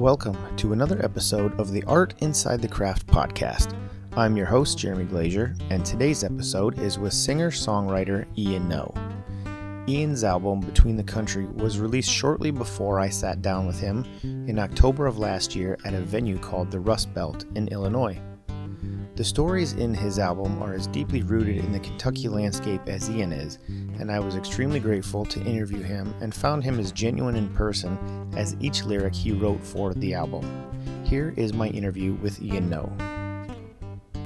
Welcome to another episode of the Art Inside the Craft podcast. I'm your host, Jeremy Glazier, and today's episode is with singer-songwriter Ian No. Ian's album, Between the Country, was released shortly before I sat down with him in October of last year at a venue called the Rust Belt in Illinois. The stories in his album are as deeply rooted in the Kentucky landscape as Ian is, and I was extremely grateful to interview him and found him as genuine in person as each lyric he wrote for the album. Here is my interview with Ian No.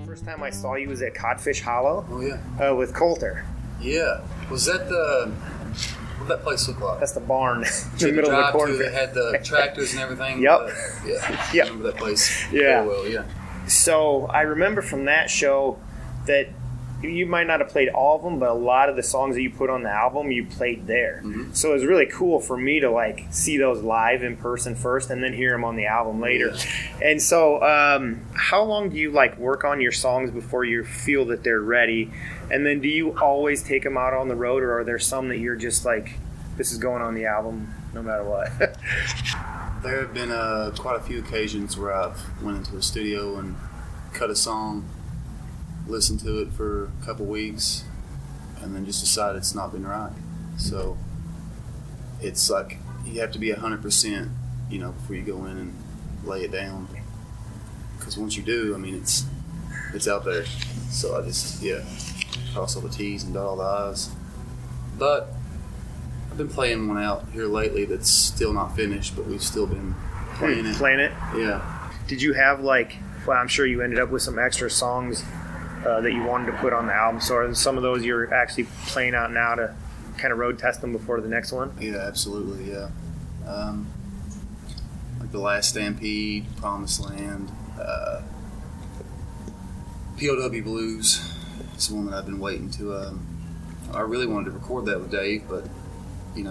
First time I saw you was at Codfish Hollow. Oh yeah. With Coulter. Yeah. Was that what did that place look like? That's the barn in the middle of the cornfield. They had the tractors and everything. Yep. Yeah. Yep. I remember that place Yeah. very well, yeah. So I remember from that show that you might not have played all of them, but a lot of the songs that you put on the album, you played there. Mm-hmm. So it was really cool for me to see those live in person first and then hear them on the album later. Yeah. And so how long do you work on your songs before you feel that they're ready? And then do you always take them out on the road, or are there some that you're just this is going on the album no matter what? There have been quite a few occasions where I've went into a studio and cut a song, listened to it for a couple weeks, and then just decided it's not been right. So it's you have to be 100%, before you go in and lay it down. Because once you do, it's out there. So I just, cross all the T's and dot all the I's. But I've been playing one out here lately that's still not finished, but we've still been playing it. Playing it? Yeah. Did you have I'm sure you ended up with some extra songs that you wanted to put on the album. So are some of those you're actually playing out now to kind of road test them before the next one? Yeah, absolutely, yeah. The Last Stampede, Promised Land, POW Blues is one that I've been waiting to. I really wanted to record that with Dave, but it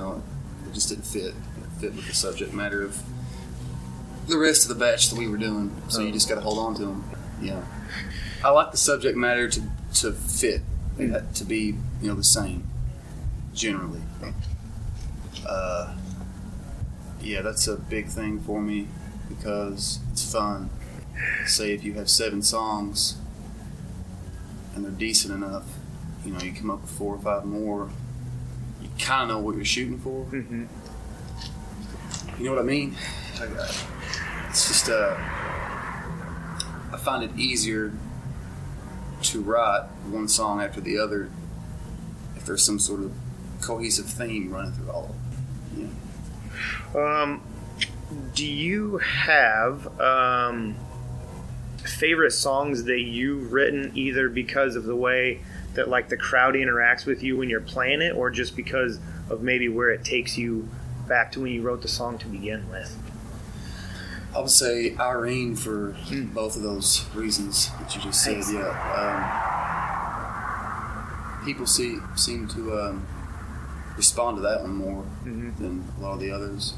just didn't fit. It fit with the subject matter of the rest of the batch that we were doing. So you just got to hold on to them. Yeah, I like the subject matter to fit, to be the same generally. That's a big thing for me because it's fun. Say if you have 7 songs and they're decent enough, you come up with 4 or 5 more. You kind of know what you're shooting for. Mm-hmm. You know what I mean? It's just I find it easier to write one song after the other if there's some sort of cohesive theme running through all of them. Yeah. Do you have favorite songs that you've written either because of the way that the crowd interacts with you when you're playing it, or just because of maybe where it takes you back to when you wrote the song to begin with? I would say Irene for both of those reasons that you just said. Thanks. Yeah. People seem to respond to that one more than a lot of the others.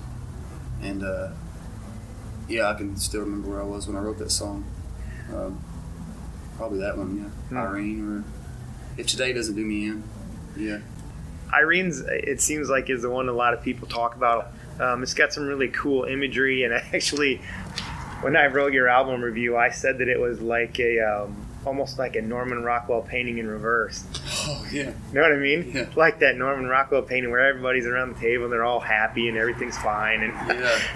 And I can still remember where I was when I wrote that song. Probably that one, yeah. Irene, or If Today Doesn't Do Me In. Yeah. Irene's, it seems is the one a lot of people talk about. It's got some really cool imagery, and actually, when I wrote your album review, I said that it was almost like a Norman Rockwell painting in reverse. Oh, yeah. You know what I mean? Yeah. Like that Norman Rockwell painting where everybody's around the table and they're all happy and everything's fine. And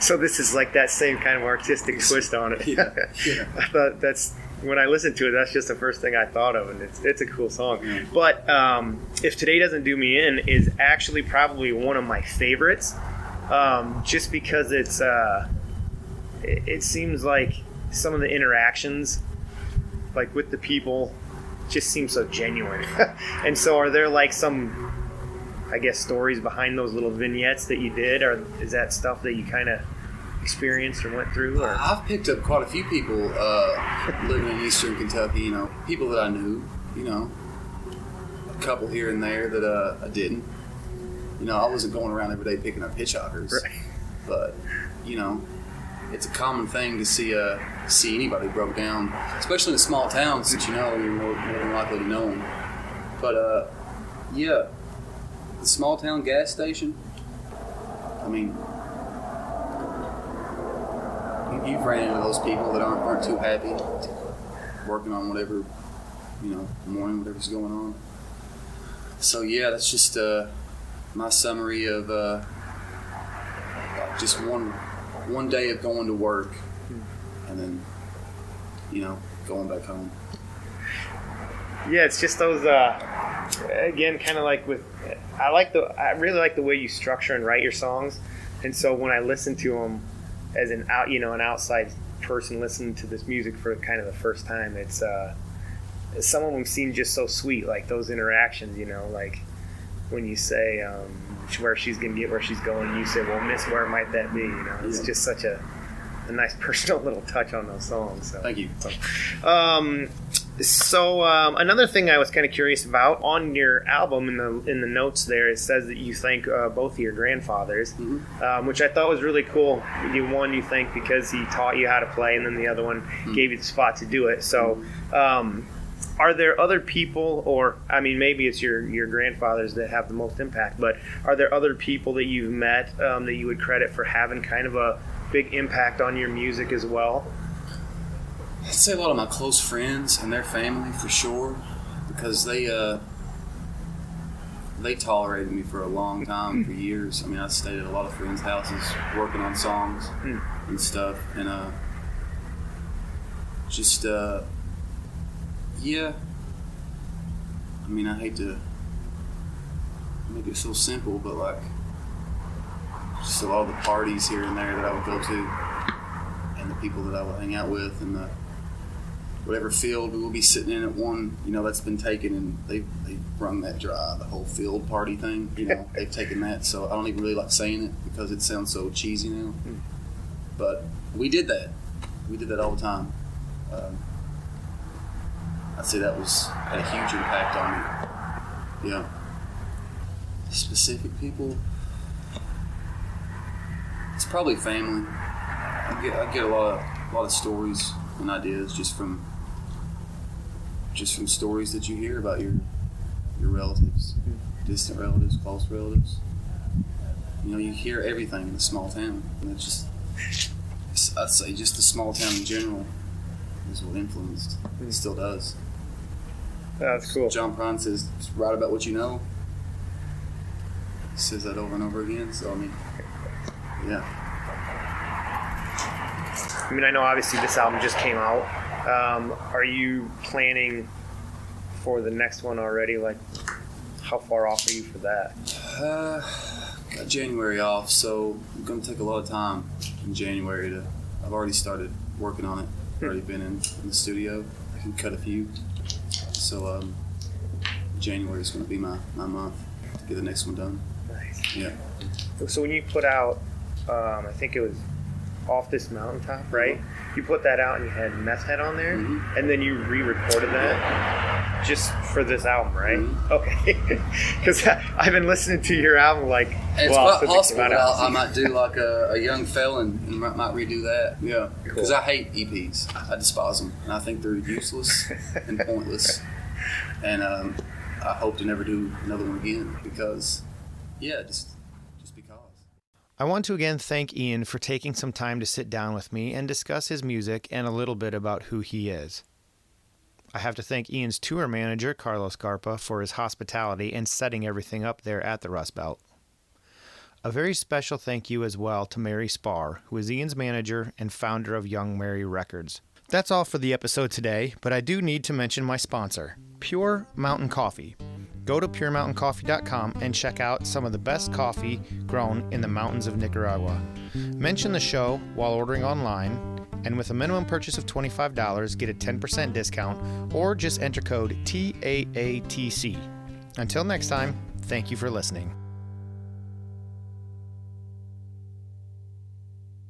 so this is that same kind of artistic twist on it. Yeah. I thought when I listened to it, that's just the first thing I thought of, and it's a cool song. Yeah. But If Today Doesn't Do Me In is actually probably one of my favorites, just because it seems like some of the interactions with the people just seem so genuine. And so are there some stories behind those little vignettes that you did, or is that stuff that you kind of experienced or went through? Or? I've picked up quite a few people living in Eastern Kentucky, people that I knew, a couple here and there that I didn't. I wasn't going around every day picking up hitchhikers, right. But, it's a common thing to see anybody broke down, especially in small towns, since you're more than likely to know them. But, the small town gas station, you've ran into those people that aren't too happy working on whatever, morning, whatever's going on. So yeah, that's just my summary of just one day of going to work and then, going back home. Yeah, it's just those, again, kind of like I really like the way you structure and write your songs. And so when I listen to them as an outside person listening to this music for kind of the first time, it's, some of them seem just so sweet, like those interactions, like when you say where she's going to get where she's going, and you say, well, miss, where might that be? It's just such a nice personal little touch on those songs. So. Thank you. So another thing I was kind of curious about, on your album in the notes there, it says that you thank both of your grandfathers, which I thought was really cool. One you thank because he taught you how to play, and then the other one gave you the spot to do it. So are there other people, or maybe it's your grandfathers that have the most impact, but are there other people that you've met that you would credit for having kind of a big impact on your music as well? I'd say a lot of my close friends and their family for sure, because they tolerated me for a long time, for years. I stayed at a lot of friends' houses working on songs and stuff, and yeah. I hate to make it so simple, but like just a lot of the parties here and there that I would go to, and the people that I would hang out with, and whatever field we will be sitting in at one, that's been taken, and they've run that dry, the whole field party thing, they've taken that. So I don't even really like saying it because it sounds so cheesy now. But we did that all the time. I'd say that had a huge impact on me. Yeah. Specific people, it's probably family. I get a lot of stories and ideas just from stories that you hear about your relatives, distant relatives, close relatives. You hear everything in a small town, and I'd say just the small town in general is what influenced. It still does. That's cool. John Prine says, write about what you know. He says that over and over again, so yeah. I know obviously this album just came out. Are you planning for the next one already? Like, how far off are you for that? Got January off, so I'm going to take a lot of time in January I've already started working on it. I've already been in the studio. I can cut a few. So January is going to be my month to get the next one done. Nice. Yeah. So when you put out, I think it was Off This Mountaintop, right? You put that out and you had Meth Head on there, and then you re-recorded that just for this album, right? Okay. Because I've been listening to your album it's quite possible that I might do like a Young Felon and might redo that. Yeah. Because cool. I hate EPs. I despise them. And I think they're useless and pointless. And I hope to never do another one again because, just because. I want to again thank Ian for taking some time to sit down with me and discuss his music and a little bit about who he is. I have to thank Ian's tour manager, Carlos Garpa, for his hospitality and setting everything up there at the Rust Belt. A very special thank you as well to Mary Spar, who is Ian's manager and founder of Young Mary Records. That's all for the episode today, but I do need to mention my sponsor, Pure Mountain Coffee. Go to puremountaincoffee.com and check out some of the best coffee grown in the mountains of Nicaragua. Mention the show while ordering online, and with a minimum purchase of $25, get a 10% discount, or just enter code TAATC. Until next time, thank you for listening.